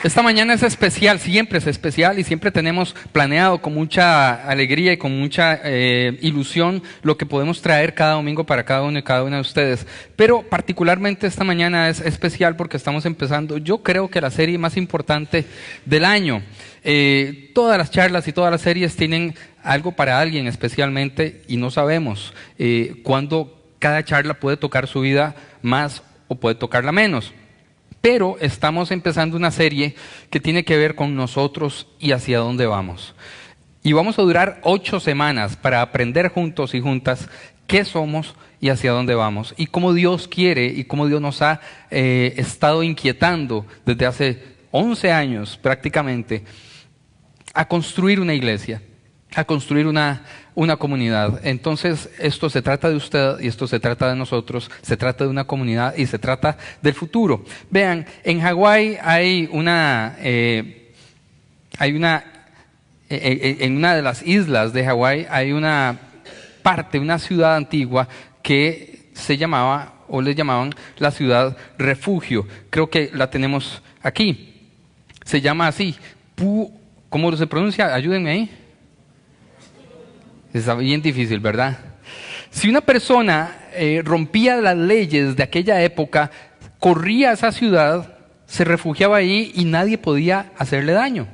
Esta mañana es especial, siempre es especial y siempre tenemos planeado con mucha alegría y con mucha ilusión lo que podemos traer cada domingo para cada uno y cada una de ustedes. Pero particularmente esta mañana es especial porque estamos empezando, yo creo que la serie más importante del año. Todas las charlas y todas las series tienen algo para alguien especialmente y no sabemos cuándo cada charla puede tocar su vida más o puede tocarla menos. Pero estamos empezando una serie que tiene que ver con nosotros y hacia dónde vamos. Y vamos a durar 8 semanas para aprender juntos y juntas qué somos y hacia dónde vamos. Y cómo Dios quiere y cómo Dios nos ha estado inquietando desde hace 11 años prácticamente a construir una iglesia, a construir una comunidad. Entonces, esto se trata de usted y esto se trata de nosotros, se trata de una comunidad y se trata del futuro. Vean, en Hawái en una de las islas de Hawái hay una parte, una ciudad antigua que se llamaba o le llamaban la ciudad refugio. Creo que la tenemos aquí. Se llama así. ¿Cómo se pronuncia? Ayúdenme ahí. Está bien difícil, ¿verdad? Si una persona rompía las leyes de aquella época, corría a esa ciudad, se refugiaba ahí y nadie podía hacerle daño.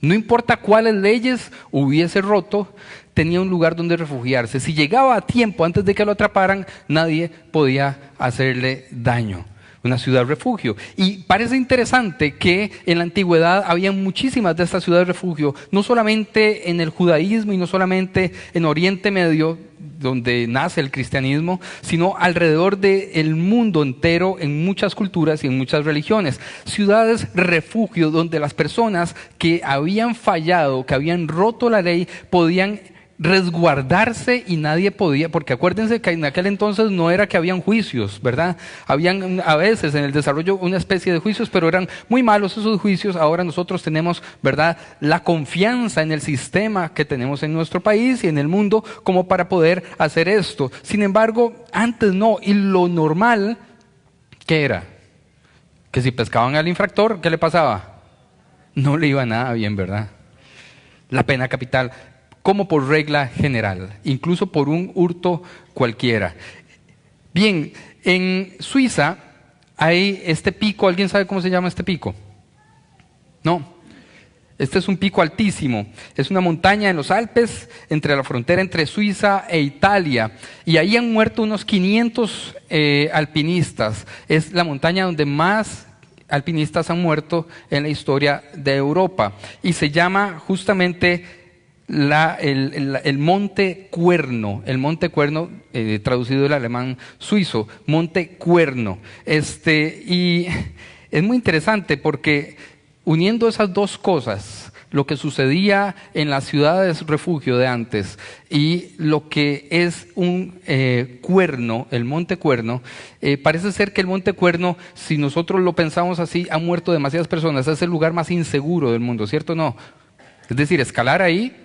No importa cuáles leyes hubiese roto, tenía un lugar donde refugiarse. Si llegaba a tiempo antes de que lo atraparan, nadie podía hacerle daño. Una ciudad refugio. Y parece interesante que en la antigüedad había muchísimas de estas ciudades refugio, no solamente en el judaísmo y no solamente en Oriente Medio, donde nace el cristianismo, sino alrededor del mundo entero, en muchas culturas y en muchas religiones. Ciudades refugio donde las personas que habían fallado, que habían roto la ley, podían resguardarse y nadie podía, porque acuérdense que en aquel entonces no era que habían juicios, ¿verdad? Habían a veces en el desarrollo una especie de juicios, pero eran muy malos esos juicios. Ahora nosotros tenemos, ¿verdad?, la confianza en el sistema que tenemos en nuestro país y en el mundo como para poder hacer esto. Sin embargo, antes no, y lo normal, ¿qué era? Que si pescaban al infractor, ¿qué le pasaba? No le iba nada bien, ¿verdad? La pena capital, como por regla general, incluso por un hurto cualquiera. Bien, en Suiza hay este pico. ¿Alguien sabe cómo se llama este pico? No. Este es un pico altísimo. Es una montaña en los Alpes, entre la frontera entre Suiza e Italia. Y ahí han muerto unos 500 alpinistas. Es la montaña donde más alpinistas han muerto en la historia de Europa. Y se llama justamente el Monte Cuerno, traducido del alemán suizo, Monte Cuerno. Y es muy interesante porque uniendo esas dos cosas, lo que sucedía en las ciudades refugio de antes y lo que es un cuerno, el Monte Cuerno, parece ser que el Monte Cuerno, si nosotros lo pensamos así, han muerto demasiadas personas. Es el lugar más inseguro del mundo, ¿cierto o no? Es decir, escalar ahí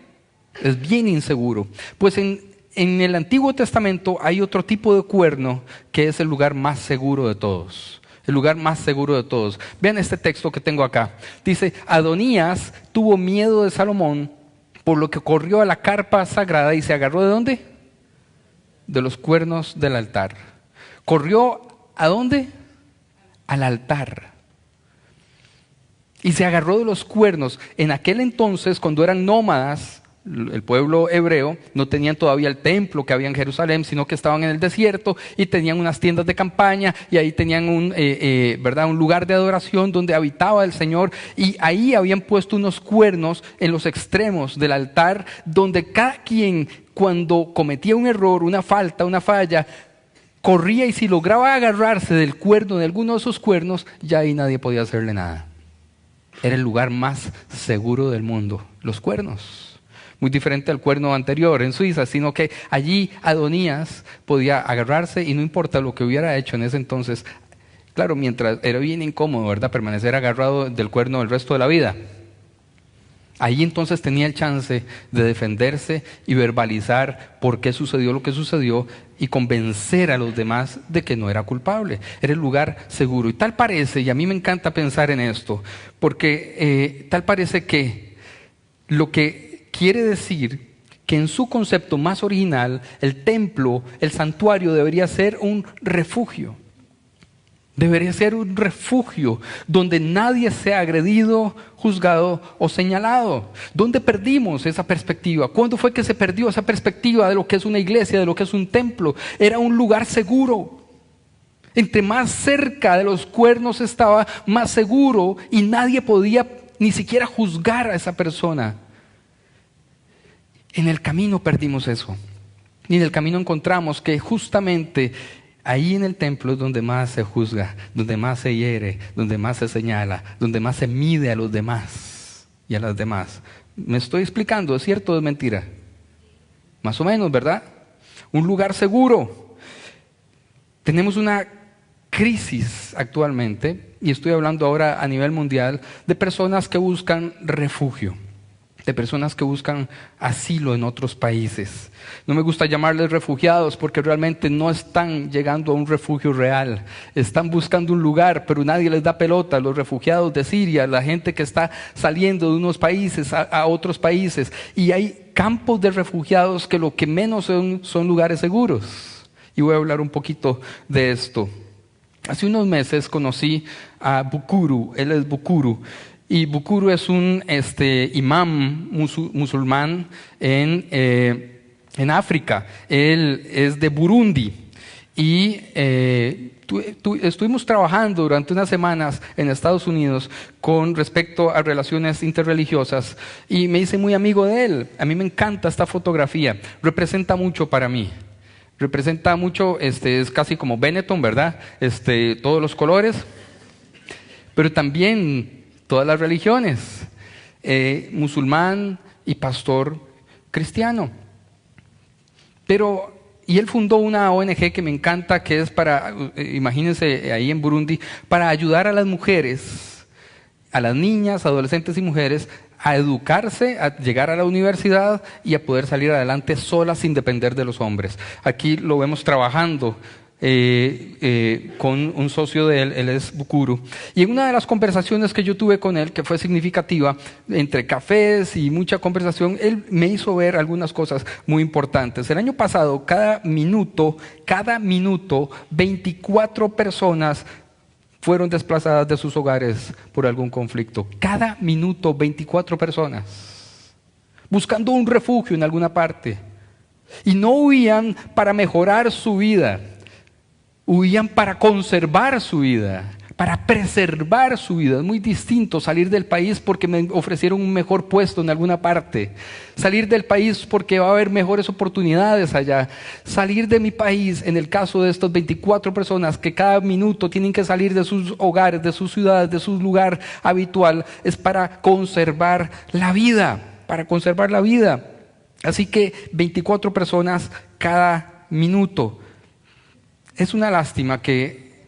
es bien inseguro. Pues en el Antiguo Testamento hay otro tipo de cuerno que es el lugar más seguro de todos. El lugar más seguro de todos. Vean este texto que tengo acá. Dice: Adonías tuvo miedo de Salomón, por lo que corrió a la carpa sagrada y se agarró ¿de dónde? De los cuernos del altar. ¿Corrió a dónde? Al altar. Y se agarró de los cuernos. En aquel entonces, cuando eran nómadas, el pueblo hebreo, no tenían todavía el templo que había en Jerusalén, sino que estaban en el desierto y tenían unas tiendas de campaña y ahí tenían un lugar de adoración donde habitaba el Señor, y ahí habían puesto unos cuernos en los extremos del altar donde cada quien, cuando cometía un error, una falta, una falla, corría y si lograba agarrarse del cuerno, de alguno de esos cuernos, ya ahí nadie podía hacerle nada. Era el lugar más seguro del mundo, los cuernos. Muy diferente al cuerno anterior en Suiza, sino que allí Adonías podía agarrarse y no importa lo que hubiera hecho en ese entonces. Claro, mientras era bien incómodo, ¿verdad?, permanecer agarrado del cuerno el resto de la vida. Ahí entonces tenía el chance de defenderse y verbalizar por qué sucedió lo que sucedió y convencer a los demás de que no era culpable. Era el lugar seguro. Y tal parece, y a mí me encanta pensar en esto, porque tal parece que lo que quiere decir que en su concepto más original, el templo, el santuario debería ser un refugio. Debería ser un refugio donde nadie sea agredido, juzgado o señalado. ¿Dónde perdimos esa perspectiva? ¿Cuándo fue que se perdió esa perspectiva de lo que es una iglesia, de lo que es un templo? Era un lugar seguro. Entre más cerca de los cuernos estaba, más seguro, y nadie podía ni siquiera juzgar a esa persona. En el camino perdimos eso. Y en el camino encontramos que justamente ahí en el templo es donde más se juzga, donde más se hiere, donde más se señala, donde más se mide a los demás y a las demás. ¿Me estoy explicando? ¿Es cierto o es mentira? Más o menos, ¿verdad? Un lugar seguro. Tenemos una crisis actualmente, y estoy hablando ahora a nivel mundial, de personas que buscan refugio, de personas que buscan asilo en otros países. No me gusta llamarles refugiados porque realmente no están llegando a un refugio real. Están buscando un lugar, pero nadie les da pelota. Los refugiados de Siria, la gente que está saliendo de unos países a otros países. Y hay campos de refugiados que lo que menos son lugares seguros. Y voy a hablar un poquito de esto. Hace unos meses conocí a Bukuru. Él es Bukuru. Y Bukuru es un imam musulmán en África. Él es de Burundi. Y estuvimos trabajando durante unas semanas en Estados Unidos con respecto a relaciones interreligiosas. Y me hice muy amigo de él. A mí me encanta esta fotografía. Representa mucho para mí. Representa mucho, es casi como Benetton, ¿verdad? Todos los colores. Pero también todas las religiones, musulmán y pastor cristiano. Y él fundó una ONG que me encanta, que es para, imagínense ahí en Burundi, para ayudar a las mujeres, a las niñas, adolescentes y mujeres, a educarse, a llegar a la universidad y a poder salir adelante solas sin depender de los hombres. Aquí lo vemos trabajando con un socio de él, él es Bukuru. Y en una de las conversaciones que yo tuve con él, que fue significativa, entre cafés y mucha conversación, él me hizo ver algunas cosas muy importantes. El año pasado, cada minuto, 24 personas fueron desplazadas de sus hogares por algún conflicto. Cada minuto, 24 personas. Buscando un refugio en alguna parte. Y no huían para mejorar su vida. Huían para conservar su vida, para preservar su vida. Es muy distinto salir del país porque me ofrecieron un mejor puesto en alguna parte. Salir del país porque va a haber mejores oportunidades allá. Salir de mi país, en el caso de estas 24 personas que cada minuto tienen que salir de sus hogares, de sus ciudades, de su lugar habitual, es para conservar la vida, para conservar la vida. Así que 24 personas cada minuto. Es una lástima que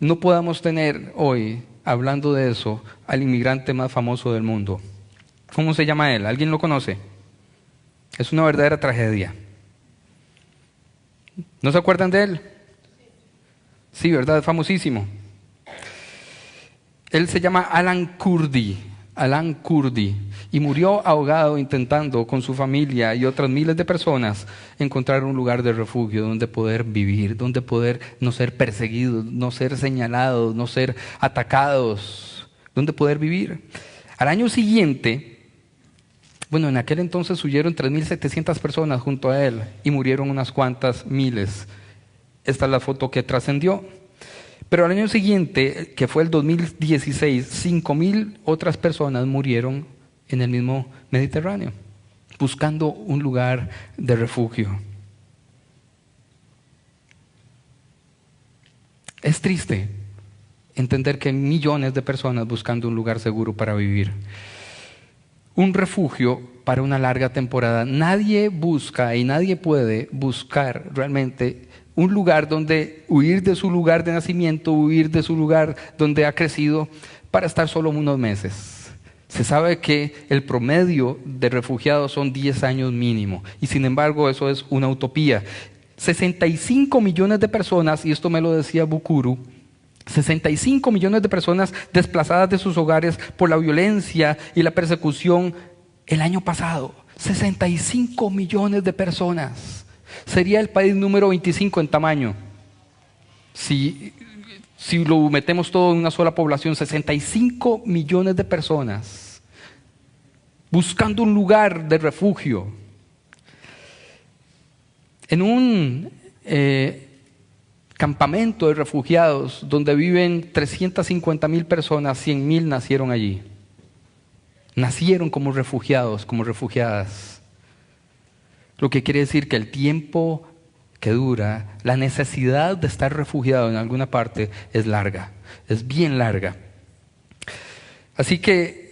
no podamos tener hoy, hablando de eso, al inmigrante más famoso del mundo. ¿Cómo se llama él? ¿Alguien lo conoce? Es una verdadera tragedia. ¿No se acuerdan de él? Sí, ¿verdad? Es famosísimo. Él se llama Alan Kurdi. Alan Kurdi. Y murió ahogado intentando con su familia y otras miles de personas encontrar un lugar de refugio donde poder vivir, donde poder no ser perseguidos, no ser señalados, no ser atacados, donde poder vivir. Al año siguiente, en aquel entonces huyeron 3.700 personas junto a él y murieron unas cuantas miles. Esta es la foto que trascendió. Pero al año siguiente, que fue el 2016, 5.000 otras personas murieron en el mismo Mediterráneo, buscando un lugar de refugio. Es triste entender que hay millones de personas buscando un lugar seguro para vivir. Un refugio para una larga temporada. Nadie busca y nadie puede buscar realmente un lugar donde huir de su lugar de nacimiento, huir de su lugar donde ha crecido para estar solo unos meses. Se sabe que el promedio de refugiados son 10 años mínimo, y sin embargo eso es una utopía. 65 millones de personas, y esto me lo decía Bukuru, 65 millones de personas desplazadas de sus hogares por la violencia y la persecución el año pasado. 65 millones de personas. Sería el país número 25 en tamaño. Si lo metemos todo en una sola población, 65 millones de personas buscando un lugar de refugio. En un campamento de refugiados donde viven 350,000 personas, 100,000 nacieron allí. Nacieron como refugiados, como refugiadas. Lo que quiere decir que el tiempo que dura, la necesidad de estar refugiado en alguna parte es larga, es bien larga. Así que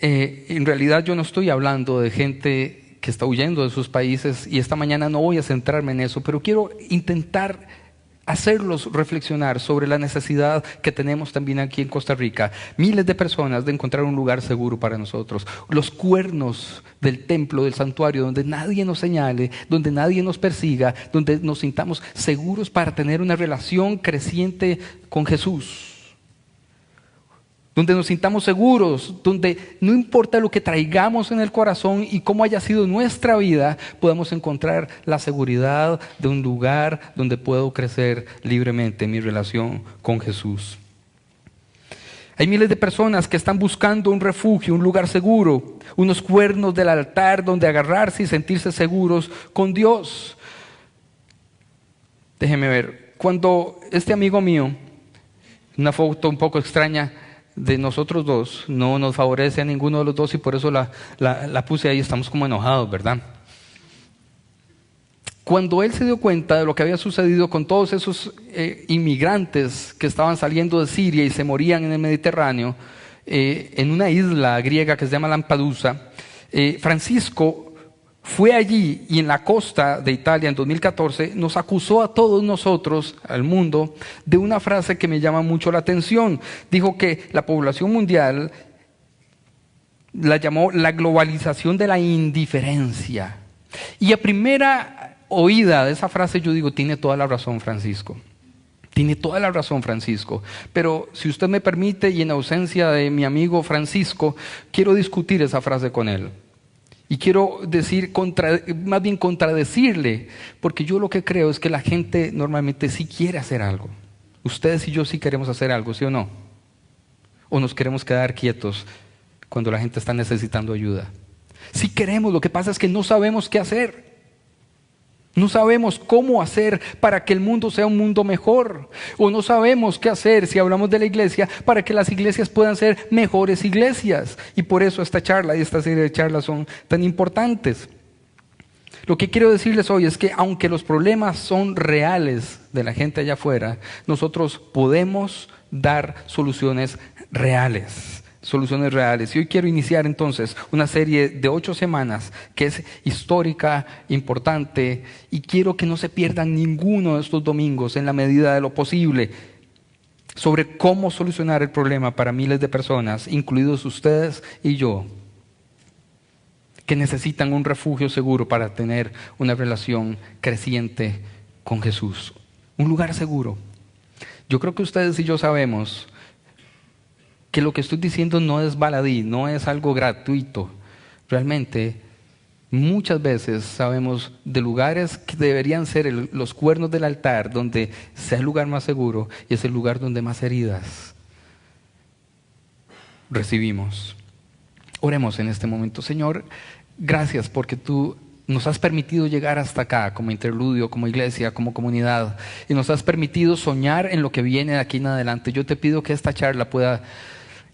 en realidad yo no estoy hablando de gente que está huyendo de sus países, y esta mañana no voy a centrarme en eso, pero quiero intentar hacerlos reflexionar sobre la necesidad que tenemos también aquí en Costa Rica, miles de personas, de encontrar un lugar seguro para nosotros. Los cuernos del templo, del santuario, donde nadie nos señale, donde nadie nos persiga, donde nos sintamos seguros para tener una relación creciente con Jesús. Donde nos sintamos seguros, donde no importa lo que traigamos en el corazón y cómo haya sido nuestra vida, podamos encontrar la seguridad de un lugar donde puedo crecer libremente en mi relación con Jesús. Hay miles de personas que están buscando un refugio, un lugar seguro, unos cuernos del altar donde agarrarse y sentirse seguros con Dios. Déjeme ver, cuando este amigo mío, una foto un poco extraña de nosotros dos, no nos favorece a ninguno de los dos, y por eso la puse ahí, estamos como enojados, ¿verdad? Cuando él se dio cuenta de lo que había sucedido con todos esos inmigrantes que estaban saliendo de Siria y se morían en el Mediterráneo, en una isla griega que se llama Lampedusa, Francisco fue allí y en la costa de Italia en 2014 nos acusó a todos nosotros, al mundo, de una frase que me llama mucho la atención. Dijo que la población mundial la llamó la globalización de la indiferencia. Y a primera oída de esa frase yo digo, tiene toda la razón Francisco. Tiene toda la razón Francisco. Pero si usted me permite, y en ausencia de mi amigo Francisco, quiero discutir esa frase con él. Y quiero decir, más bien contradecirle, porque yo lo que creo es que la gente normalmente sí quiere hacer algo. Ustedes y yo sí queremos hacer algo, ¿sí o no? ¿O nos queremos quedar quietos cuando la gente está necesitando ayuda? Sí queremos, lo que pasa es que no sabemos qué hacer. No sabemos cómo hacer para que el mundo sea un mundo mejor. O no sabemos qué hacer, si hablamos de la iglesia, para que las iglesias puedan ser mejores iglesias. Y por eso esta charla y esta serie de charlas son tan importantes. Lo que quiero decirles hoy es que aunque los problemas son reales de la gente allá afuera, nosotros podemos dar soluciones reales. Soluciones reales. Y hoy quiero iniciar entonces una serie de 8 semanas que es histórica, importante, y quiero que no se pierdan ninguno de estos domingos en la medida de lo posible, sobre cómo solucionar el problema para miles de personas, incluidos ustedes y yo, que necesitan un refugio seguro para tener una relación creciente con Jesús. Un lugar seguro. Yo creo que ustedes y yo sabemos que lo que estoy diciendo no es baladí, no es algo gratuito. Realmente, muchas veces sabemos de lugares que deberían ser los cuernos del altar, donde sea el lugar más seguro y es el lugar donde más heridas recibimos. Oremos en este momento. Señor, gracias porque tú nos has permitido llegar hasta acá como interludio, como iglesia, como comunidad, y nos has permitido soñar en lo que viene de aquí en adelante. Yo te pido que esta charla pueda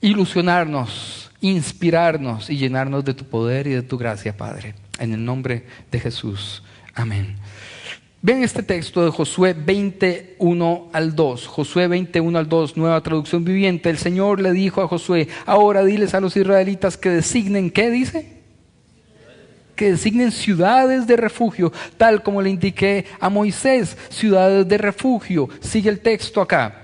ilusionarnos, inspirarnos y llenarnos de tu poder y de tu gracia, Padre. En el nombre de Jesús. Amén. Vean este texto de Josué 21 al 2. Josué 21 al 2, nueva traducción viviente. El Señor le dijo a Josué, ahora diles a los israelitas que designen, ¿qué dice? Que designen ciudades de refugio, tal como le indiqué a Moisés, ciudades de refugio. Sigue el texto acá.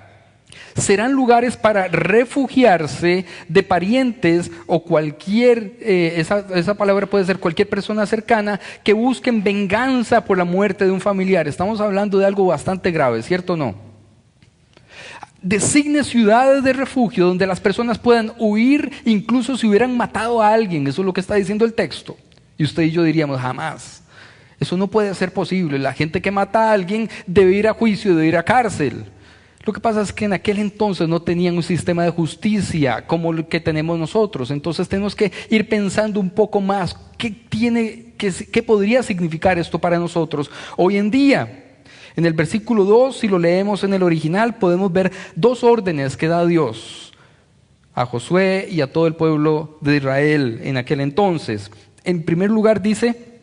Serán lugares para refugiarse de parientes o cualquier, esa palabra puede ser cualquier persona cercana que busquen venganza por la muerte de un familiar. Estamos hablando de algo bastante grave, ¿cierto o no? Designe ciudades de refugio donde las personas puedan huir incluso si hubieran matado a alguien. Eso es lo que está diciendo el texto. Y usted y yo diríamos, jamás. Eso no puede ser posible. La gente que mata a alguien debe ir a juicio, debe ir a cárcel. Lo que pasa es que en aquel entonces no tenían un sistema de justicia como el que tenemos nosotros. Entonces tenemos que ir pensando un poco más. ¿Qué podría significar esto para nosotros hoy en día? En el versículo 2, si lo leemos en el original, podemos ver dos órdenes que da Dios a Josué y a todo el pueblo de Israel en aquel entonces. En primer lugar dice,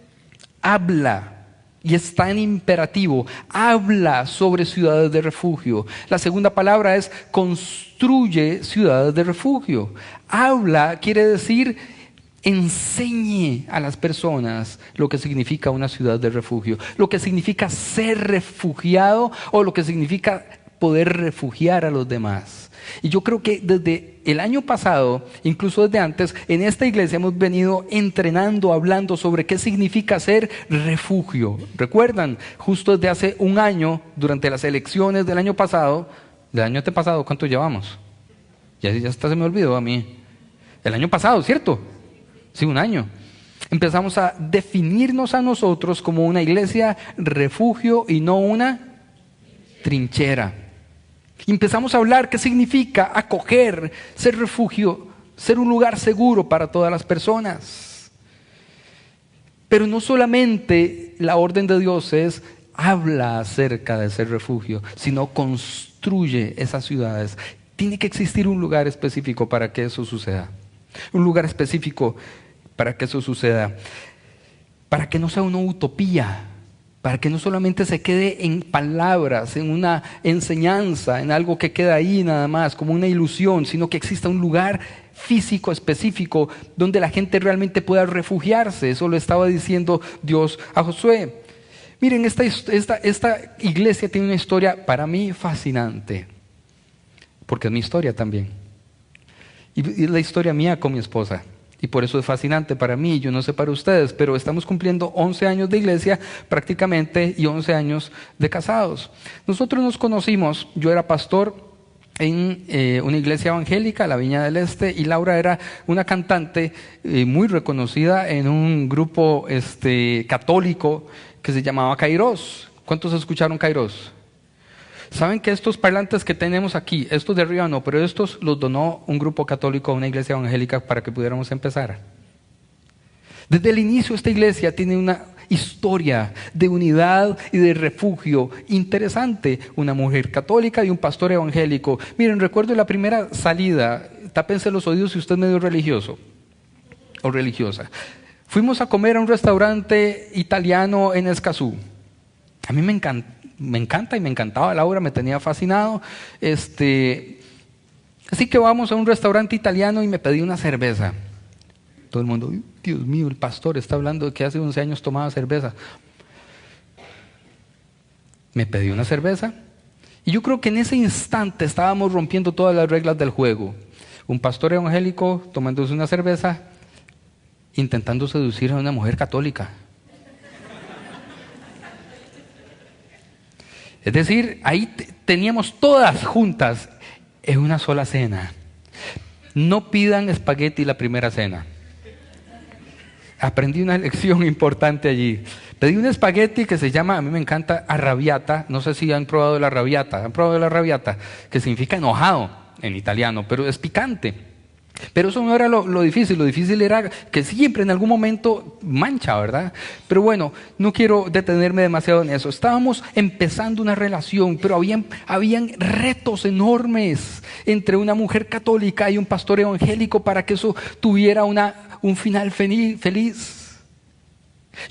habla. Y está en imperativo, habla sobre ciudades de refugio. La segunda palabra es construye ciudades de refugio. Habla quiere decir enseñe a las personas lo que significa una ciudad de refugio, lo que significa ser refugiado o lo que significa poder refugiar a los demás. Y yo creo que desde el año pasado, incluso desde antes, en esta iglesia hemos venido entrenando, hablando sobre qué significa ser refugio. ¿Recuerdan? Justo desde hace un año, durante las elecciones del año pasado, del año antepasado, ¿cuánto llevamos? Ya hasta se me olvidó a mí. El año pasado, ¿cierto? Sí, un año. Empezamos a definirnos a nosotros como una iglesia refugio y no una trinchera. Empezamos a hablar qué significa acoger, ser refugio, ser un lugar seguro para todas las personas. Pero no solamente la orden de Dios es habla acerca de ser refugio, sino construye esas ciudades. Tiene que existir un lugar específico para que eso suceda. Un lugar específico para que eso suceda. Para que no sea una utopía. Para que no solamente se quede en palabras, en una enseñanza, en algo que queda ahí nada más, como una ilusión, sino que exista un lugar físico específico donde la gente realmente pueda refugiarse. Eso lo estaba diciendo Dios a Josué. Miren, esta iglesia tiene una historia para mí fascinante, porque es mi historia también. Y es la historia mía con mi esposa. Y por eso es fascinante para mí, yo no sé para ustedes, pero estamos cumpliendo 11 años de iglesia prácticamente y 11 años de casados. Nosotros nos conocimos, yo era pastor en una iglesia evangélica, la Viña del Este, y Laura era una cantante muy reconocida en un grupo católico que se llamaba Kairos. ¿Cuántos escucharon Kairos? ¿Saben que estos parlantes que tenemos aquí, estos de arriba no, pero estos los donó un grupo católico a una iglesia evangélica para que pudiéramos empezar? Desde el inicio esta iglesia tiene una historia de unidad y de refugio interesante. Una mujer católica y un pastor evangélico. Miren, recuerdo la primera salida, tápense los oídos si usted es medio religioso o religiosa. Fuimos a comer a un restaurante italiano en Escazú. A mí me encanta y me encantaba Laura, me tenía fascinado. Así que vamos a un restaurante italiano y me pedí una cerveza. Todo el mundo, Dios mío, el pastor está hablando de que hace 11 años tomaba cerveza. Me pedí una cerveza y yo creo que en ese instante estábamos rompiendo todas las reglas del juego. Un pastor evangélico tomándose una cerveza, intentando seducir a una mujer católica. Es decir, ahí teníamos todas juntas en una sola cena. No pidan espagueti la primera cena. Aprendí una lección importante allí. Pedí un espagueti que se llama, a mí me encanta, arrabbiata. No sé si han probado la arrabbiata. ¿Han probado la arrabbiata? Que significa enojado en italiano, pero es picante. Pero eso no era lo difícil era que siempre en algún momento mancha, ¿verdad? Pero bueno, no quiero detenerme demasiado en eso. Estábamos empezando una relación, pero habían retos enormes entre una mujer católica y un pastor evangélico para que eso tuviera un final feliz.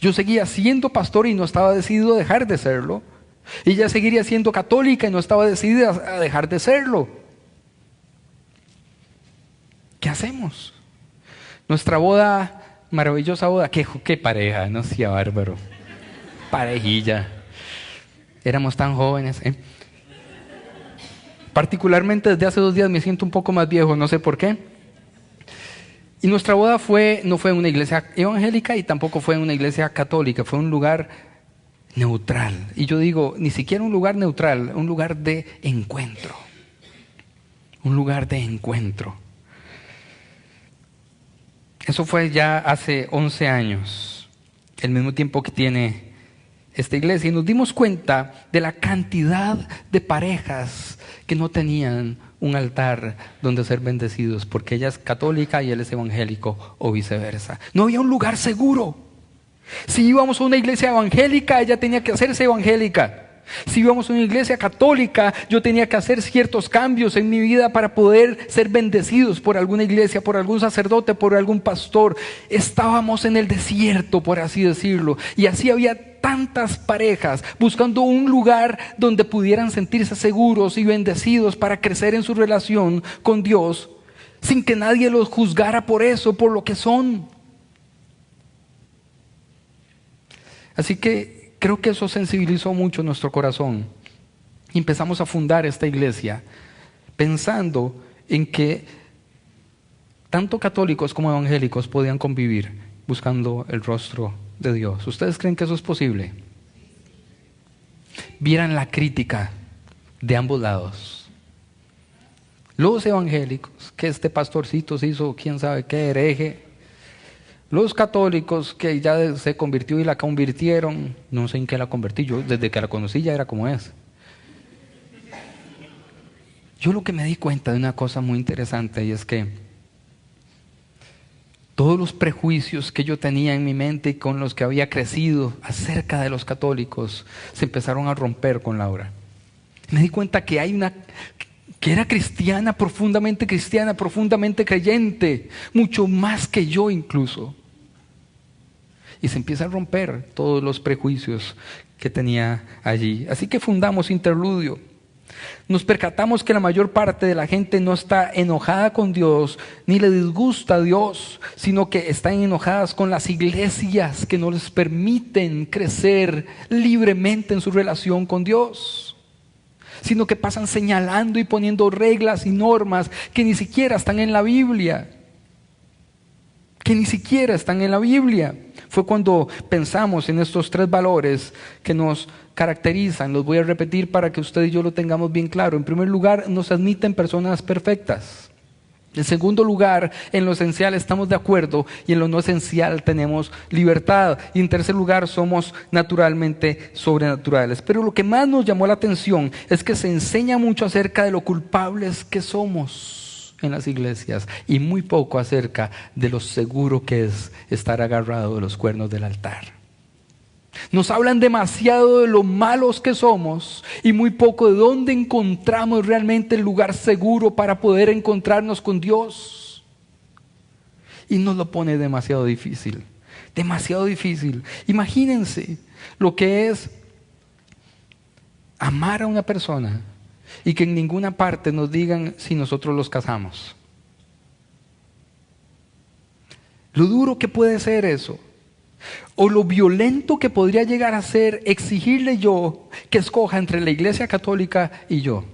Yo seguía siendo pastor y no estaba decidido a dejar de serlo. Ella seguiría siendo católica y no estaba decidida a dejar de serlo. ¿Qué hacemos? Nuestra boda, maravillosa boda, qué pareja, no sea bárbaro. Parejilla. Éramos tan jóvenes, Particularmente desde hace 2 días me siento un poco más viejo, no sé por qué. Y nuestra boda no fue en una iglesia evangélica y tampoco fue en una iglesia católica, fue un lugar neutral. Y yo digo, ni siquiera un lugar neutral, un lugar de encuentro. Un lugar de encuentro. Eso fue ya hace 11 años, el mismo tiempo que tiene esta iglesia. Y nos dimos cuenta de la cantidad de parejas que no tenían un altar donde ser bendecidos, porque ella es católica y él es evangélico o viceversa. No había un lugar seguro. Si íbamos a una iglesia evangélica, ella tenía que hacerse evangélica. Si íbamos a una iglesia católica, yo tenía que hacer ciertos cambios en mi vida para poder ser bendecidos por alguna iglesia, por algún sacerdote, por algún pastor. Estábamos en el desierto, por así decirlo, y así había tantas parejas buscando un lugar donde pudieran sentirse seguros y bendecidos para crecer en su relación con Dios, sin que nadie los juzgara por eso, por lo que son. Así que creo que eso sensibilizó mucho nuestro corazón. Y empezamos a fundar esta iglesia pensando en que tanto católicos como evangélicos podían convivir buscando el rostro de Dios. ¿Ustedes creen que eso es posible? Vieran la crítica de ambos lados. Los evangélicos, que este pastorcito se hizo quién sabe qué hereje. Los católicos, que ya se convirtió y la convirtieron, no sé en qué la convertí, yo desde que la conocí ya era como es. Yo lo que me di cuenta de una cosa muy interesante, y es que todos los prejuicios que yo tenía en mi mente y con los que había crecido acerca de los católicos se empezaron a romper con Laura. Me di cuenta que que era cristiana, profundamente creyente, mucho más que yo incluso. Y se empieza a romper todos los prejuicios que tenía allí. Así que fundamos Interludio. Nos percatamos que la mayor parte de la gente no está enojada con Dios, ni le disgusta a Dios, sino que están enojadas con las iglesias que no les permiten crecer libremente en su relación con Dios, sino que pasan señalando y poniendo reglas y normas que ni siquiera están en la Biblia. Fue cuando pensamos en estos 3 valores que nos caracterizan. Los voy a repetir para que usted y yo lo tengamos bien claro. En primer lugar, nos admiten personas perfectas. En segundo lugar, en lo esencial estamos de acuerdo y en lo no esencial tenemos libertad. Y en tercer lugar, somos naturalmente sobrenaturales. Pero lo que más nos llamó la atención es que se enseña mucho acerca de lo culpables que somos en las iglesias y muy poco acerca de lo seguro que es estar agarrado de los cuernos del altar. Nos hablan demasiado de lo malos que somos y muy poco de dónde encontramos realmente el lugar seguro para poder encontrarnos con Dios. Y nos lo pone demasiado difícil. Imagínense lo que es amar a una persona y que en ninguna parte nos digan si nosotros los casamos. Lo duro que puede ser eso. O lo violento que podría llegar a ser exigirle yo que escoja entre la iglesia católica y yo.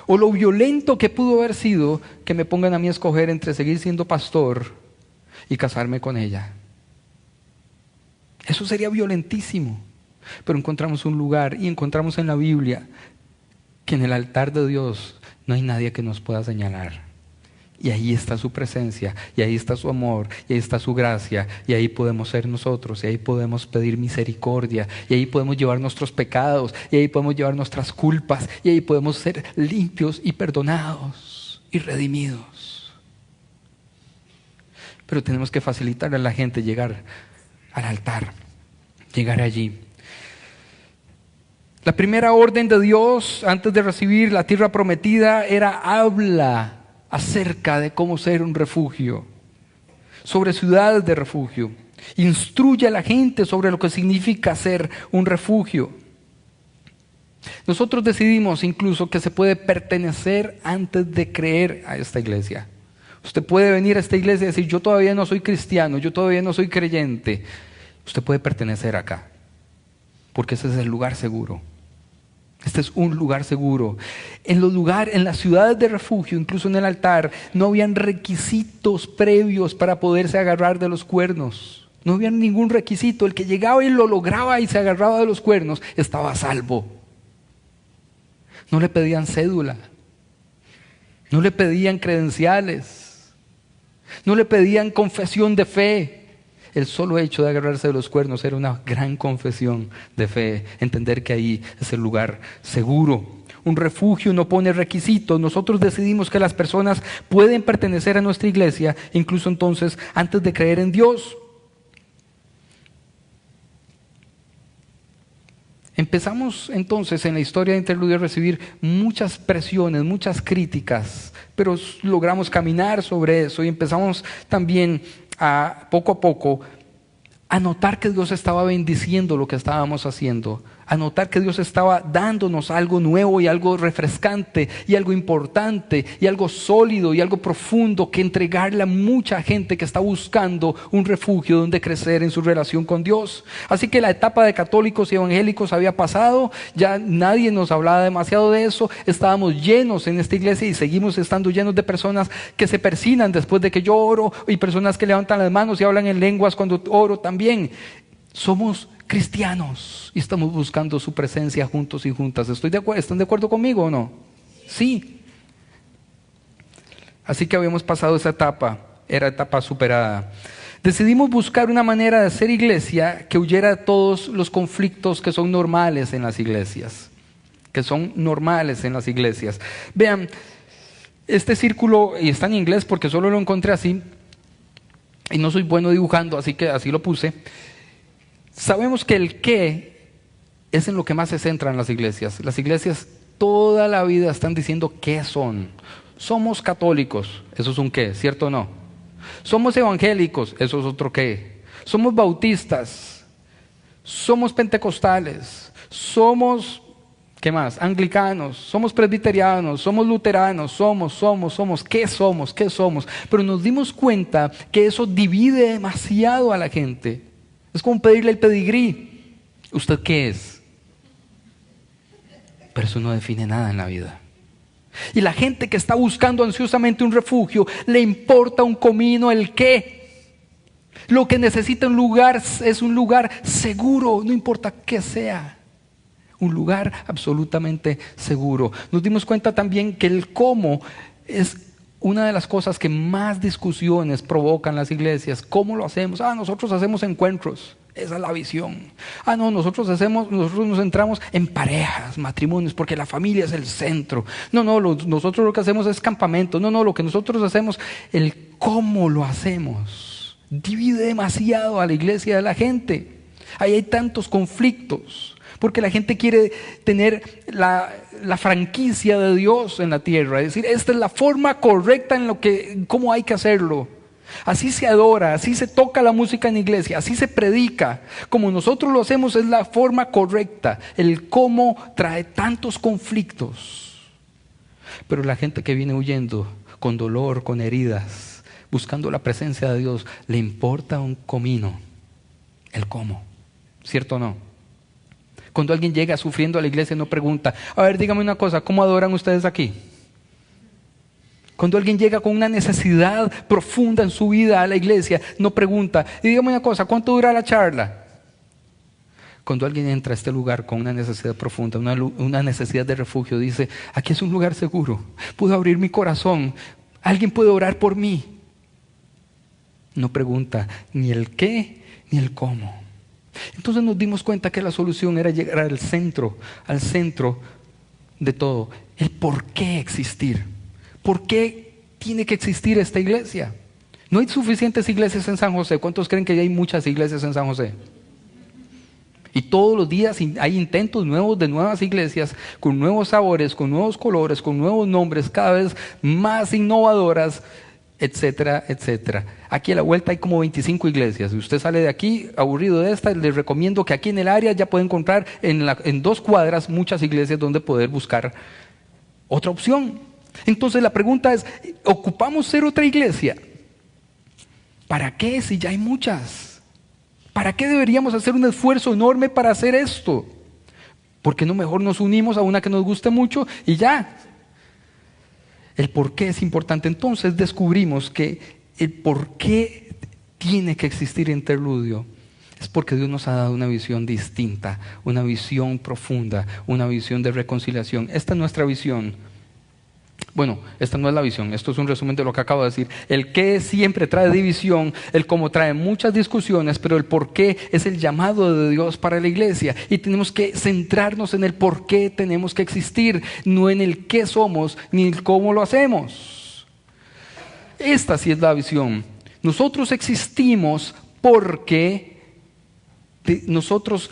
O lo violento que pudo haber sido que me pongan a mí a escoger entre seguir siendo pastor y casarme con ella. Eso sería violentísimo. Pero encontramos un lugar y encontramos en la Biblia que en el altar de Dios no hay nadie que nos pueda señalar. Y ahí está su presencia, y ahí está su amor, y ahí está su gracia, y ahí podemos ser nosotros, y ahí podemos pedir misericordia, y ahí podemos llevar nuestros pecados, y ahí podemos llevar nuestras culpas, y ahí podemos ser limpios y perdonados y redimidos. Pero tenemos que facilitarle a la gente llegar al altar, llegar allí. La primera orden de Dios antes de recibir la tierra prometida era habla acerca de cómo ser un refugio, sobre ciudades de refugio. Instruye a la gente sobre lo que significa ser un refugio. Nosotros decidimos incluso que se puede pertenecer antes de creer a esta iglesia. Usted puede venir a esta iglesia y decir, yo todavía no soy cristiano, yo todavía no soy creyente. Usted puede pertenecer acá, porque ese es el lugar seguro. Este es un lugar seguro. En las ciudades de refugio, incluso en el altar, no habían requisitos previos para poderse agarrar de los cuernos. No había ningún requisito. El que llegaba y lo lograba y se agarraba de los cuernos estaba a salvo. No le pedían cédula. No le pedían credenciales. No le pedían confesión de fe. El solo hecho de agarrarse de los cuernos era una gran confesión de fe. Entender que ahí es el lugar seguro. Un refugio no pone requisitos. Nosotros decidimos que las personas pueden pertenecer a nuestra iglesia, incluso entonces antes de creer en Dios. Empezamos entonces en la historia de Interludio a recibir muchas presiones, muchas críticas, pero logramos caminar sobre eso y empezamos también poco a poco a notar que Dios estaba bendiciendo lo que estábamos haciendo, a notar que Dios estaba dándonos algo nuevo y algo refrescante y algo importante y algo sólido y algo profundo que entregarle a mucha gente que está buscando un refugio donde crecer en su relación con Dios. Así que la etapa de católicos y evangélicos había pasado, ya nadie nos hablaba demasiado de eso, estábamos llenos en esta iglesia y seguimos estando llenos de personas que se persignan después de que yo oro y personas que levantan las manos y hablan en lenguas cuando oro también. Somos cristianos y estamos buscando su presencia juntos y juntas. ¿Están de acuerdo conmigo o no? Sí. Así que habíamos pasado esa etapa, era etapa superada. Decidimos buscar una manera de hacer iglesia que huyera de todos los conflictos que son normales en las iglesias. Vean, este círculo, y está en inglés porque solo lo encontré así, y no soy bueno dibujando, así que así lo puse. Sabemos que el qué es en lo que más se centran las iglesias. Las iglesias toda la vida están diciendo qué son. Somos católicos, eso es un qué, ¿cierto o no? Somos evangélicos, eso es otro qué. Somos bautistas, somos pentecostales, somos, ¿qué más? Anglicanos, somos presbiterianos, somos luteranos, ¿qué somos? Pero nos dimos cuenta que eso divide demasiado a la gente. Es como pedirle el pedigrí. ¿Usted qué es? Pero eso no define nada en la vida. Y la gente que está buscando ansiosamente un refugio, le importa un comino el qué. Lo que necesita un lugar es un lugar seguro, no importa qué sea. Un lugar absolutamente seguro. Nos dimos cuenta también que el cómo es una de las cosas que más discusiones provocan las iglesias. ¿Cómo lo hacemos? Nosotros hacemos encuentros. Esa es la visión. Nosotros nos centramos en parejas, matrimonios, porque la familia es el centro. Nosotros lo que hacemos es campamento. Lo que nosotros hacemos, el cómo lo hacemos, divide demasiado a la iglesia de la gente. Ahí hay tantos conflictos, porque la gente quiere tener la franquicia de Dios en la tierra. Es decir, esta es la forma correcta cómo hay que hacerlo. Así se adora, así se toca la música en iglesia, así se predica. Como nosotros lo hacemos es la forma correcta. El cómo trae tantos conflictos. Pero la gente que viene huyendo con dolor, con heridas, buscando la presencia de Dios, le importa un comino el cómo. ¿Cierto o no? Cuando alguien llega sufriendo a la iglesia no pregunta, a ver, dígame una cosa, ¿cómo adoran ustedes aquí? Cuando alguien llega con una necesidad profunda en su vida a la iglesia, no pregunta, y dígame una cosa, ¿cuánto dura la charla? Cuando alguien entra a este lugar con una necesidad profunda, una necesidad de refugio, dice, aquí es un lugar seguro, puedo abrir mi corazón, alguien puede orar por mí. No pregunta ni el qué ni el cómo. Entonces nos dimos cuenta que la solución era llegar al centro de todo, el por qué existir. ¿Por qué tiene que existir esta iglesia? No hay suficientes iglesias en San José. ¿Cuántos creen que hay muchas iglesias en San José? Y todos los días hay intentos nuevos de nuevas iglesias, con nuevos sabores, con nuevos colores, con nuevos nombres, cada vez más innovadoras, etcétera, etcétera. Aquí a la vuelta hay como 25 iglesias. Si usted sale de aquí aburrido de esta, les recomiendo que aquí en el área ya puede encontrar en 2 cuadras muchas iglesias donde poder buscar otra opción. Entonces la pregunta es, ¿ocupamos ser otra iglesia? ¿Para qué si ya hay muchas? ¿Para qué deberíamos hacer un esfuerzo enorme para hacer esto? ¿Por qué no mejor nos unimos a una que nos guste mucho y ya? El por qué es importante. Entonces descubrimos que el por qué tiene que existir interludio es porque Dios nos ha dado una visión distinta, una visión profunda, una visión de reconciliación. Esta es nuestra visión. Bueno, esta no es la visión, esto es un resumen de lo que acabo de decir. El qué siempre trae división, el cómo trae muchas discusiones, pero el por qué es el llamado de Dios para la iglesia. Y tenemos que centrarnos en el por qué tenemos que existir, no en el qué somos ni el cómo lo hacemos. Esta sí es la visión. Nosotros existimos porque nosotros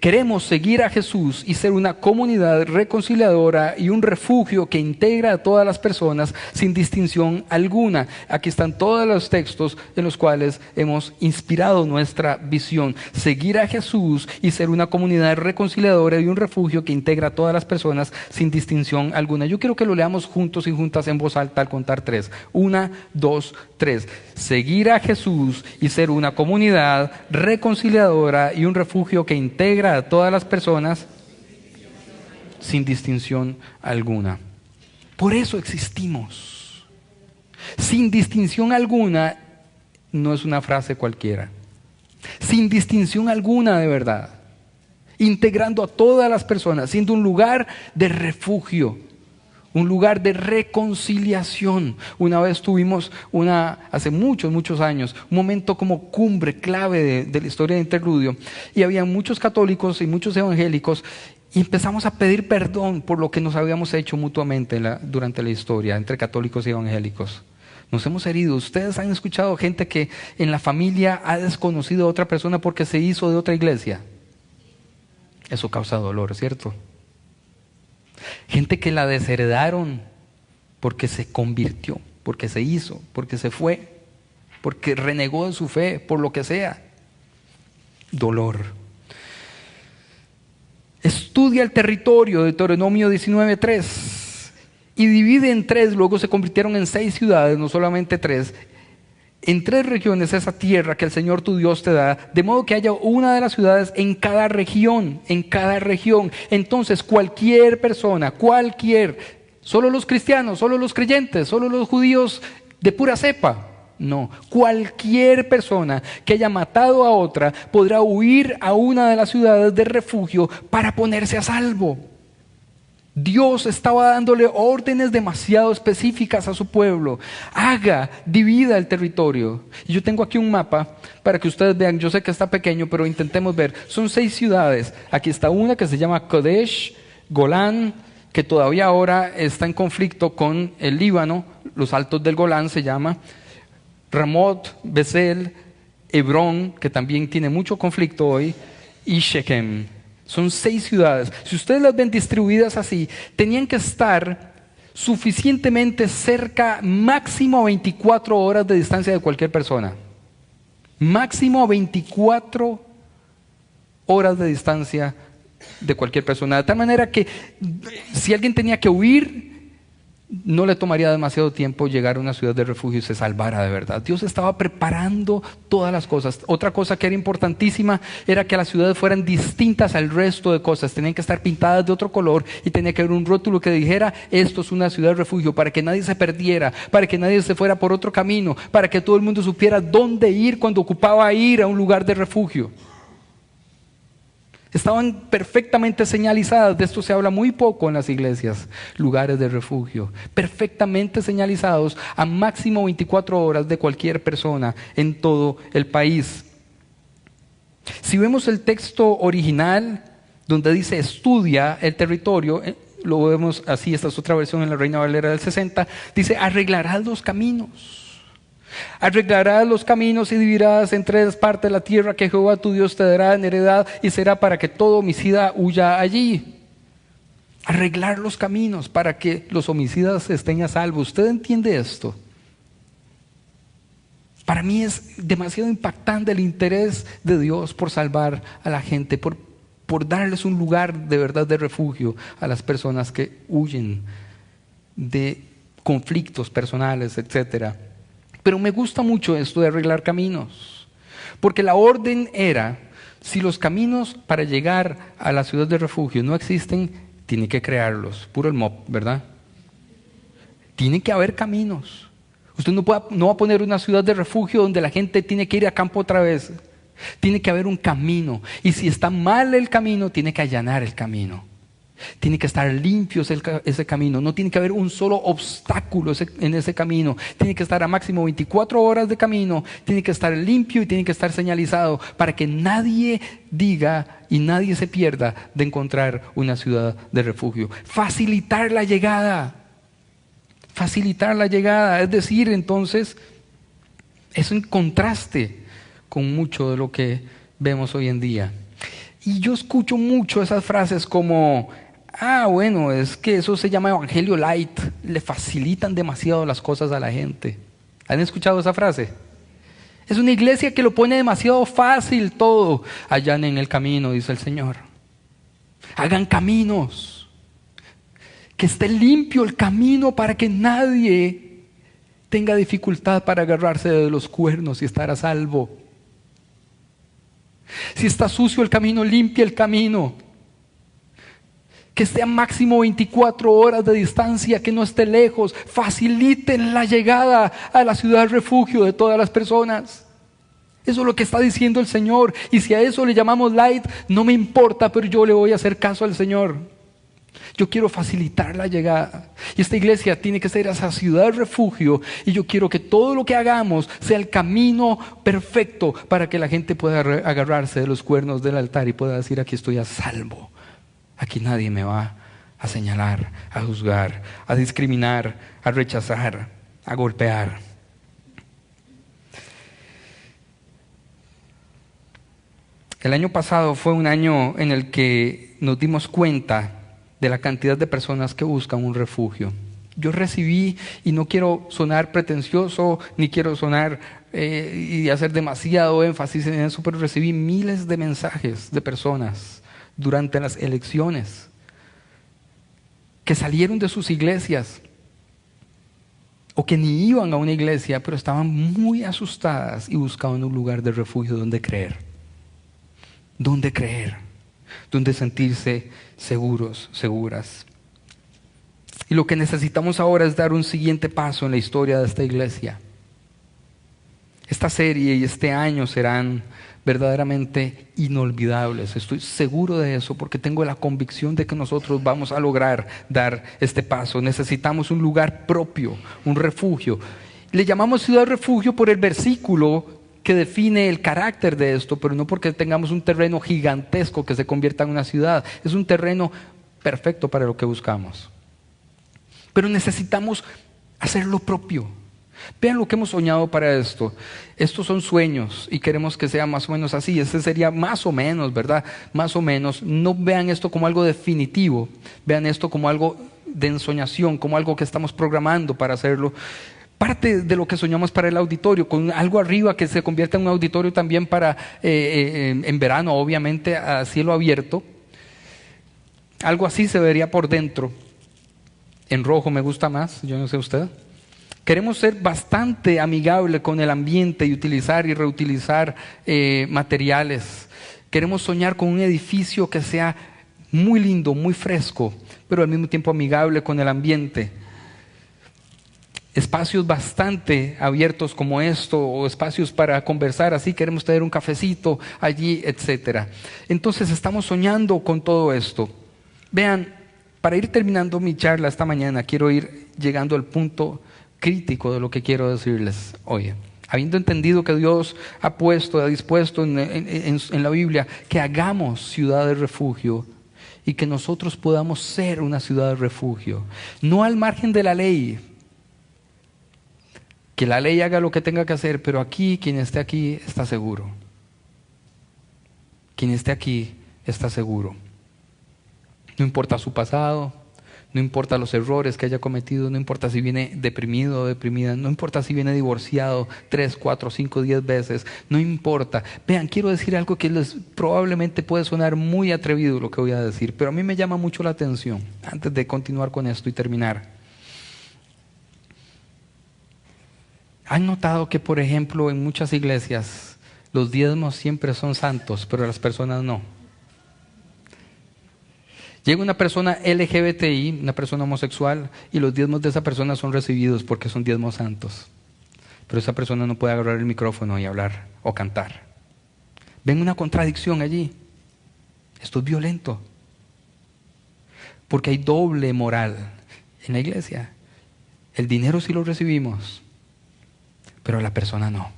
queremos seguir a Jesús y ser una comunidad reconciliadora y un refugio que integra a todas las personas sin distinción alguna. Aquí están todos los textos en los cuales hemos inspirado nuestra visión. Seguir a Jesús y ser una comunidad reconciliadora y un refugio que integra a todas las personas sin distinción alguna. Yo quiero que lo leamos juntos y juntas en voz alta al contar 3. 1, 2, 3. Seguir a Jesús y ser una comunidad reconciliadora y un refugio que integra a todas las personas sin distinción alguna. Por eso existimos. Sin distinción alguna no es una frase cualquiera. Sin distinción alguna de verdad. Integrando a todas las personas, siendo un lugar de refugio. Un lugar de reconciliación. Una vez tuvimos hace muchos años, un momento como cumbre, clave de la historia de Interludio. Y había muchos católicos y muchos evangélicos y empezamos a pedir perdón por lo que nos habíamos hecho mutuamente durante la historia entre católicos y evangélicos. Nos hemos herido. Ustedes han escuchado gente que en la familia ha desconocido a otra persona porque se hizo de otra iglesia. Eso causa dolor, ¿cierto? Gente que la desheredaron porque se convirtió, porque se hizo, porque se fue, porque renegó de su fe, por lo que sea. Dolor. Estudia el territorio, Deuteronomio 19:3, y divide en 3, luego se convirtieron en 6 ciudades, no solamente 3. En 3 regiones esa tierra que el Señor tu Dios te da, de modo que haya una de las ciudades en cada región, Entonces cualquier persona, solo los cristianos, solo los creyentes, solo los judíos de pura cepa, no, cualquier persona que haya matado a otra podrá huir a una de las ciudades de refugio para ponerse a salvo. Dios estaba dándole órdenes demasiado específicas a su pueblo. Divida el territorio. Y yo tengo aquí un mapa para que ustedes vean. Yo sé que está pequeño, pero intentemos ver. Son 6 ciudades. Aquí está una que se llama Kodesh, Golán, que todavía ahora está en conflicto con el Líbano. Los altos del Golán se llama. Ramot, Besel, Hebrón, que también tiene mucho conflicto hoy, y Shechem. Son 6 ciudades. Si ustedes las ven distribuidas así, tenían que estar suficientemente cerca, máximo a 24 horas de distancia de cualquier persona. Máximo a 24 horas de distancia de cualquier persona. De tal manera que si alguien tenía que huir, no le tomaría demasiado tiempo llegar a una ciudad de refugio y se salvara de verdad. Dios estaba preparando todas las cosas. Otra cosa que era importantísima era que las ciudades fueran distintas al resto de cosas. Tenían que estar pintadas de otro color y tenía que haber un rótulo que dijera: esto es una ciudad de refugio, para que nadie se perdiera, para que nadie se fuera por otro camino, para que todo el mundo supiera dónde ir cuando ocupaba ir a un lugar de refugio. Estaban perfectamente señalizadas. De esto se habla muy poco en las iglesias. Lugares de refugio, perfectamente señalizados a máximo 24 horas de cualquier persona en todo el país. Si vemos el texto original donde dice estudia el territorio, lo vemos así. Esta es otra versión en la Reina Valera del 60. Dice: arreglarás los caminos. Arreglarás los caminos y dividirás en 3 partes la tierra que Jehová tu Dios te dará en heredad, y será para que todo homicida huya allí. Arreglar los caminos para que los homicidas estén a salvo. ¿Usted entiende esto? Para mí es demasiado impactante el interés de Dios por salvar a la gente, por darles un lugar de verdad de refugio a las personas que huyen de conflictos personales, etcétera. Pero me gusta mucho esto de arreglar caminos, porque la orden era: Si los caminos para llegar a la ciudad de refugio no existen, tiene que crearlos. Puro el MOP, ¿verdad? Tiene que haber caminos. Usted no va a poner una ciudad de refugio donde la gente tiene que ir a campo otra vez. Tiene que haber un camino. Y si está mal el camino, tiene que allanar el camino. Tiene que estar limpio ese camino. No tiene que haber un solo obstáculo en ese camino. Tiene que estar a máximo 24 horas de camino. Tiene que estar limpio y tiene que estar señalizado para que nadie diga y nadie se pierda de encontrar una ciudad de refugio. Facilitar la llegada. Facilitar la llegada. Es decir, entonces, es un contraste con mucho de lo que vemos hoy en día. Y yo escucho mucho esas frases como: bueno, es que eso se llama evangelio light, le facilitan demasiado las cosas a la gente. ¿Han escuchado esa frase? Es una iglesia que lo pone demasiado fácil todo. Allanen el camino, dice el Señor. Hagan caminos. Que esté limpio el camino para que nadie tenga dificultad para agarrarse de los cuernos y estar a salvo. Si está sucio el camino, limpia el camino. Que esté a máximo 24 horas de distancia, que no esté lejos. Faciliten la llegada a la ciudad refugio de todas las personas. Eso es lo que está diciendo el Señor. Y si a eso le llamamos light, no me importa, pero yo le voy a hacer caso al Señor. Yo quiero facilitar la llegada. Y esta iglesia tiene que ser esa ciudad refugio. Y yo quiero que todo lo que hagamos sea el camino perfecto para que la gente pueda agarrarse de los cuernos del altar y pueda decir: aquí estoy a salvo. Aquí nadie me va a señalar, a juzgar, a discriminar, a rechazar, a golpear. El año pasado fue un año en el que nos dimos cuenta de la cantidad de personas que buscan un refugio. Yo recibí, y no quiero sonar pretencioso, ni quiero sonar y hacer demasiado énfasis en eso, pero recibí miles de mensajes de personas durante las elecciones que salieron de sus iglesias o que ni iban a una iglesia, pero estaban muy asustadas y buscaban un lugar de refugio donde creer. Donde creer, donde sentirse seguros, seguras. Y lo que necesitamos ahora es dar un siguiente paso en la historia de esta iglesia. Esta serie y este año serán verdaderamente inolvidables. Estoy seguro de eso porque tengo la convicción de que nosotros vamos a lograr dar este paso. Necesitamos un lugar propio, un refugio. Le llamamos ciudad refugio por el versículo que define el carácter de esto, pero no porque tengamos un terreno gigantesco que se convierta en una ciudad. Es un terreno perfecto para lo que buscamos. Pero necesitamos hacer lo propio. Vean lo que hemos soñado para esto. Estos son sueños y queremos que sea más o menos así. Este sería más o menos, ¿verdad? Más o menos. No vean esto como algo definitivo. Vean esto como algo de ensoñación, como algo que estamos programando para hacerlo. Parte de lo que soñamos para el auditorio, con algo arriba que se convierta en un auditorio también para en verano, obviamente a cielo abierto. Algo así se vería por dentro. En rojo me gusta más, yo no sé usted. Queremos ser bastante amigable con el ambiente y utilizar y reutilizar materiales. Queremos soñar con un edificio que sea muy lindo, muy fresco, pero al mismo tiempo amigable con el ambiente. Espacios bastante abiertos como esto, o espacios para conversar, así queremos tener un cafecito allí, etc. Entonces estamos soñando con todo esto. Vean, para ir terminando mi charla esta mañana, quiero ir llegando al punto crítico de lo que quiero decirles hoy. Habiendo entendido que Dios ha dispuesto en la Biblia que hagamos ciudad de refugio y que nosotros podamos ser una ciudad de refugio, no al margen de la ley, que la ley haga lo que tenga que hacer, pero aquí, quien esté aquí está seguro. Quien esté aquí está seguro. No importa su pasado, no importa los errores que haya cometido, no importa si viene deprimido o deprimida, no importa si viene divorciado 3, 4, 5, 10 veces, no importa. Vean, quiero decir algo que probablemente puede sonar muy atrevido lo que voy a decir, pero a mí me llama mucho la atención, antes de continuar con esto y terminar. ¿Han notado que, por ejemplo, en muchas iglesias Los diezmos siempre son santos, pero las personas no. Llega una persona LGBTI, una persona homosexual, y los diezmos de esa persona son recibidos porque son diezmos santos. Pero esa persona no puede agarrar el micrófono y hablar o cantar. ¿Ven una contradicción allí? Esto es violento. Porque hay doble moral en la iglesia. El dinero sí lo recibimos, pero la persona no.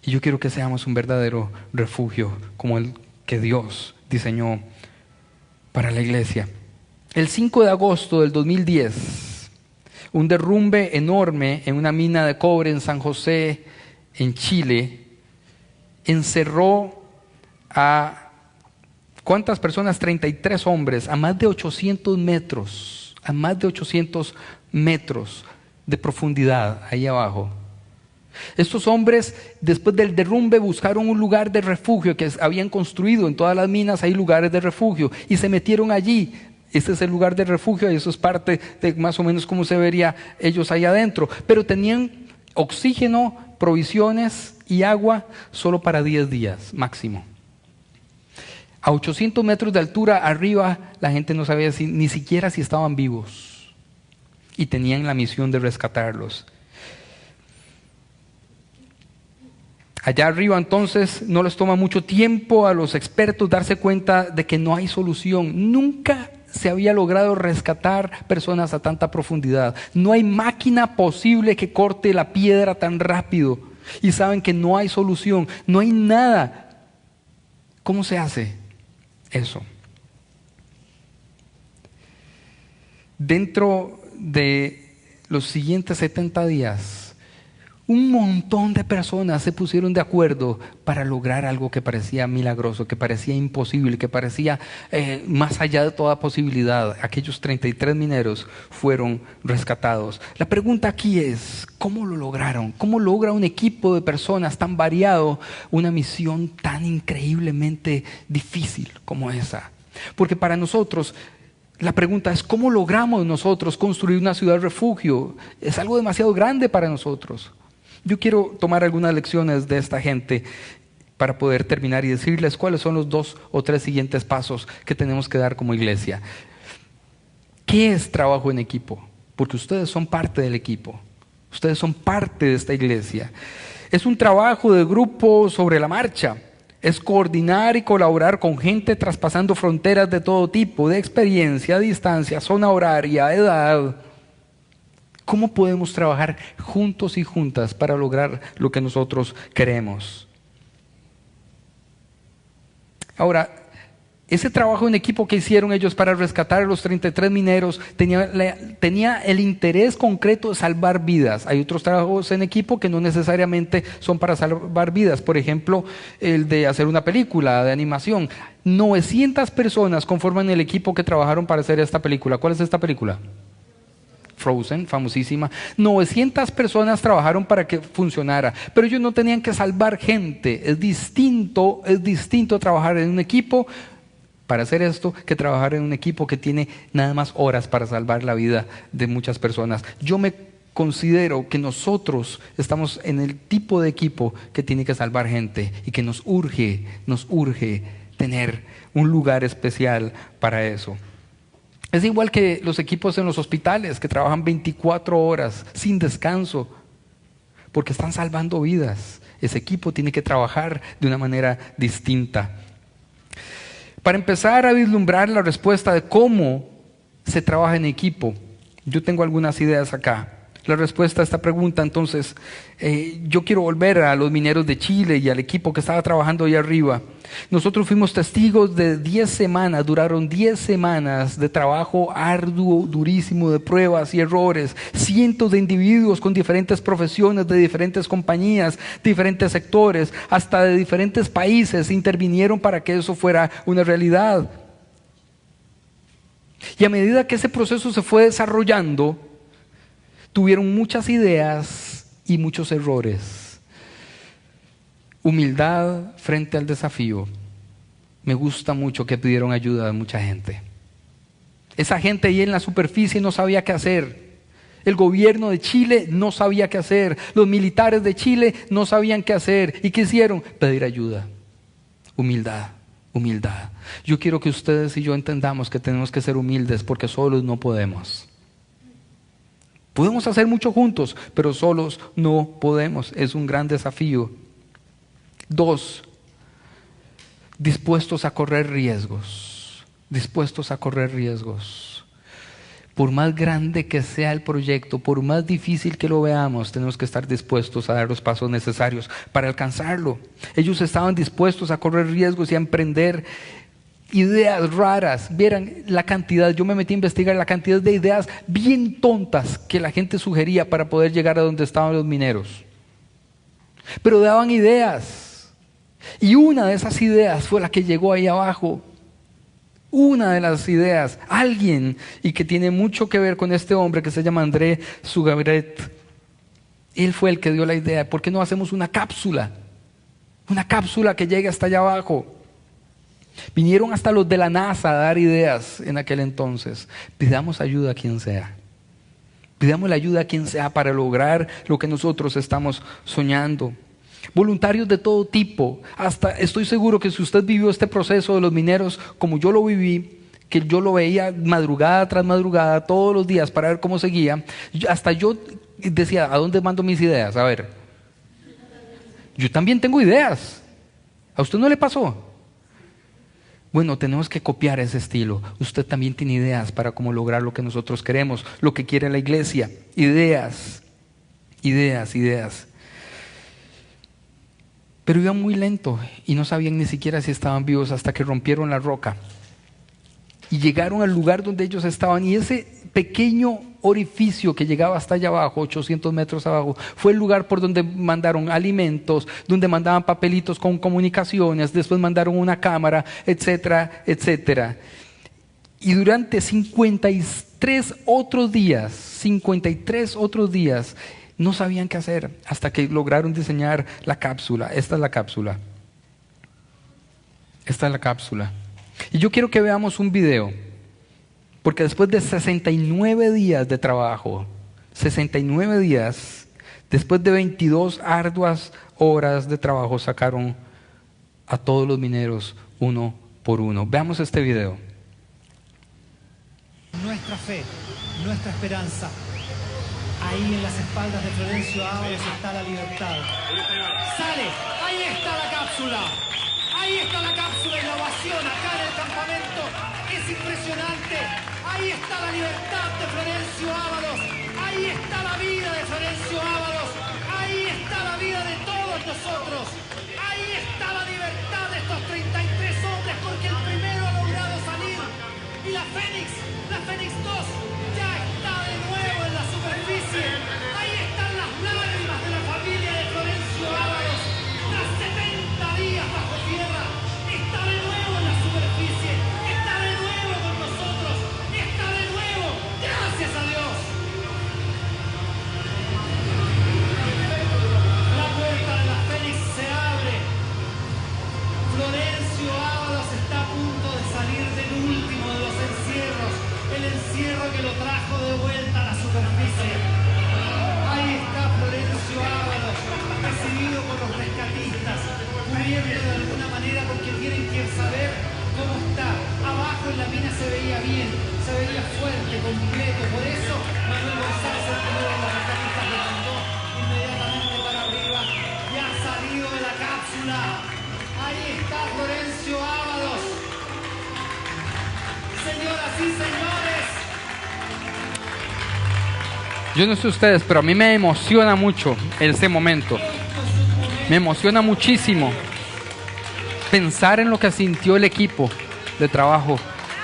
Y yo quiero que seamos un verdadero refugio como el que Dios diseñó para la iglesia. El 5 de agosto del 2010, un derrumbe enorme en una mina de cobre en San José, en Chile, encerró a ¿cuántas personas? 33 hombres a más de 800 metros, de profundidad ahí abajo. Estos hombres, después del derrumbe, buscaron un lugar de refugio que habían construido. En todas las minas hay lugares de refugio y se metieron allí. Este es el lugar de refugio y eso es parte de más o menos cómo se vería ellos ahí adentro. Pero tenían oxígeno, provisiones y agua solo para 10 días máximo. A 800 metros de altura arriba, la gente no sabía ni siquiera si estaban vivos. Y tenían la misión de rescatarlos. Allá arriba entonces no les toma mucho tiempo a los expertos darse cuenta de que no hay solución. Nunca se había logrado rescatar personas a tanta profundidad. No hay máquina posible que corte la piedra tan rápido. Y saben que no hay solución, no hay nada. ¿Cómo se hace eso? Dentro de los siguientes 70 días, un montón de personas se pusieron de acuerdo para lograr algo que parecía milagroso, que parecía imposible, que parecía más allá de toda posibilidad. Aquellos 33 mineros fueron rescatados. La pregunta aquí es, ¿cómo lo lograron? ¿Cómo logra un equipo de personas tan variado una misión tan increíblemente difícil como esa? Porque para nosotros la pregunta es, ¿cómo logramos nosotros construir una ciudad refugio? Es algo demasiado grande para nosotros. Yo quiero tomar algunas lecciones de esta gente para poder terminar y decirles cuáles son los 2 o 3 siguientes pasos que tenemos que dar como iglesia. ¿Qué es trabajo en equipo? Porque ustedes son parte del equipo. Ustedes son parte de esta iglesia. Es un trabajo de grupo sobre la marcha. Es coordinar y colaborar con gente traspasando fronteras de todo tipo, de experiencia, distancia, zona horaria, edad. ¿Cómo podemos trabajar juntos y juntas para lograr lo que nosotros queremos? Ahora, ese trabajo en equipo que hicieron ellos para rescatar a los 33 mineros tenía el interés concreto de salvar vidas. Hay otros trabajos en equipo que no necesariamente son para salvar vidas. Por ejemplo, el de hacer una película de animación. 900 personas conforman el equipo que trabajaron para hacer esta película. ¿Cuál es esta película? Frozen, famosísima. 900 personas trabajaron para que funcionara, pero ellos no tenían que salvar gente. Es distinto trabajar en un equipo para hacer esto que trabajar en un equipo que tiene nada más horas para salvar la vida de muchas personas. Yo me considero que nosotros estamos en el tipo de equipo que tiene que salvar gente y que nos urge tener un lugar especial para eso. Es igual que los equipos en los hospitales que trabajan 24 horas sin descanso porque están salvando vidas. Ese equipo tiene que trabajar de una manera distinta. Para empezar a vislumbrar la respuesta de cómo se trabaja en equipo, yo tengo algunas ideas acá. La respuesta a esta pregunta, entonces, yo quiero volver a los mineros de Chile y al equipo que estaba trabajando ahí arriba. Nosotros fuimos testigos de 10 semanas, duraron 10 semanas de trabajo arduo, durísimo, de pruebas y errores. Cientos de individuos con diferentes profesiones, de diferentes compañías, diferentes sectores, hasta de diferentes países intervinieron para que eso fuera una realidad. Y a medida que ese proceso se fue desarrollando, tuvieron muchas ideas y muchos errores. Humildad frente al desafío. Me gusta mucho que pidieron ayuda de mucha gente. Esa gente ahí en la superficie no sabía qué hacer. El gobierno de Chile no sabía qué hacer. Los militares de Chile no sabían qué hacer. ¿Y qué hicieron? Pedir ayuda. Humildad, humildad. Yo quiero que ustedes y yo entendamos que tenemos que ser humildes porque solos no podemos. Podemos hacer mucho juntos, pero solos no podemos. Es un gran desafío. 2, dispuestos a correr riesgos. Dispuestos a correr riesgos. Por más grande que sea el proyecto, por más difícil que lo veamos, tenemos que estar dispuestos a dar los pasos necesarios para alcanzarlo. Ellos estaban dispuestos a correr riesgos y a emprender ideas raras. Vieran la cantidad, yo me metí a investigar la cantidad de ideas bien tontas que la gente sugería para poder llegar a donde estaban los mineros. Pero daban ideas. Y una de esas ideas fue la que llegó ahí abajo. Una de las ideas, alguien, y que tiene mucho que ver con este hombre que se llama André Sugaret, él fue el que dio la idea. ¿Por qué no hacemos una cápsula? Una cápsula que llegue hasta allá abajo. Vinieron hasta los de la NASA a dar ideas en aquel entonces. Pidamos ayuda a quien sea. Pidamos la ayuda a quien sea para lograr lo que nosotros estamos soñando. Voluntarios de todo tipo. Hasta estoy seguro que si usted vivió este proceso de los mineros como yo lo viví, que yo lo veía madrugada tras madrugada todos los días para ver cómo seguía, hasta yo decía, ¿a dónde mando mis ideas? A ver, yo también tengo ideas. ¿A usted no le pasó? Bueno, tenemos que copiar ese estilo. Usted también tiene ideas para cómo lograr lo que nosotros queremos, lo que quiere la iglesia. Ideas, ideas, ideas. Pero iban muy lento y no sabían ni siquiera si estaban vivos hasta que rompieron la roca. Y llegaron al lugar donde ellos estaban, y ese pequeño orificio que llegaba hasta allá abajo, 800 metros abajo, fue el lugar por donde mandaron alimentos, donde mandaban papelitos con comunicaciones, después mandaron una cámara, etcétera, etcétera. Y durante 53 otros días, no sabían qué hacer hasta que lograron diseñar la cápsula. Esta es la cápsula. Esta es la cápsula. Y yo quiero que veamos un video, porque después de 69 días de trabajo, 69 días, después de 22 arduas horas de trabajo, sacaron a todos los mineros uno por uno. Veamos este video. Nuestra fe, nuestra esperanza. Ahí en las espaldas de Florencio Ábalos está la libertad. ¡Sale! ¡Ahí está la cápsula! ¡Ahí está la cápsula y la ovación acá en el campamento! ¡Es impresionante! ¡Ahí está la libertad de Florencio Ábalos! ¡Ahí está la vida de Florencio Ábalos! ¡Ahí está la vida de todos nosotros! ¡Ahí está la libertad de estos 33 hombres porque el primero ha logrado salir! Y la Fénix 2 ya está de nuevo en la superficie. Ahí están las lágrimas de la familia de Florencio Ábalos. Tras 70 días bajo tierra, está de nuevo en la superficie. Está de nuevo con nosotros. Está de nuevo. Gracias a Dios. La puerta de la Fénix se abre. Florencio Ábalos está a punto de salir del último de los encierros. El encierro que lo trajo de vuelta a la superficie. Ahí está Florencio Ábalos, recibido por los rescatistas, cubriendo de alguna manera porque tienen que saber cómo está. Abajo en la mina se veía bien, se veía fuerte, completo. Por eso Manuel González, el primero de los rescatistas, le mandó inmediatamente para arriba y ha salido de la cápsula. Ahí está Florencio Ábalos. Señoras y señores. Yo no sé ustedes, pero a mí me emociona mucho ese momento. Me emociona muchísimo pensar en lo que sintió el equipo de trabajo.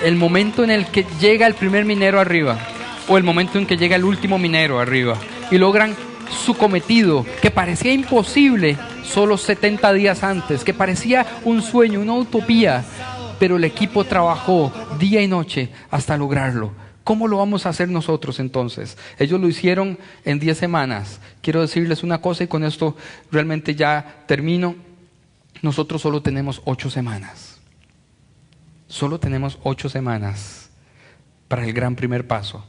El momento en el que llega el primer minero arriba, o el momento en que llega el último minero arriba, y logran su cometido, que parecía imposible solo 70 días antes, que parecía un sueño, una utopía, pero el equipo trabajó día y noche hasta lograrlo. ¿Cómo lo vamos a hacer nosotros entonces? Ellos lo hicieron en 10 semanas. Quiero decirles una cosa y con esto realmente ya termino. Nosotros solo tenemos 8 semanas. Solo tenemos 8 semanas para el gran primer paso.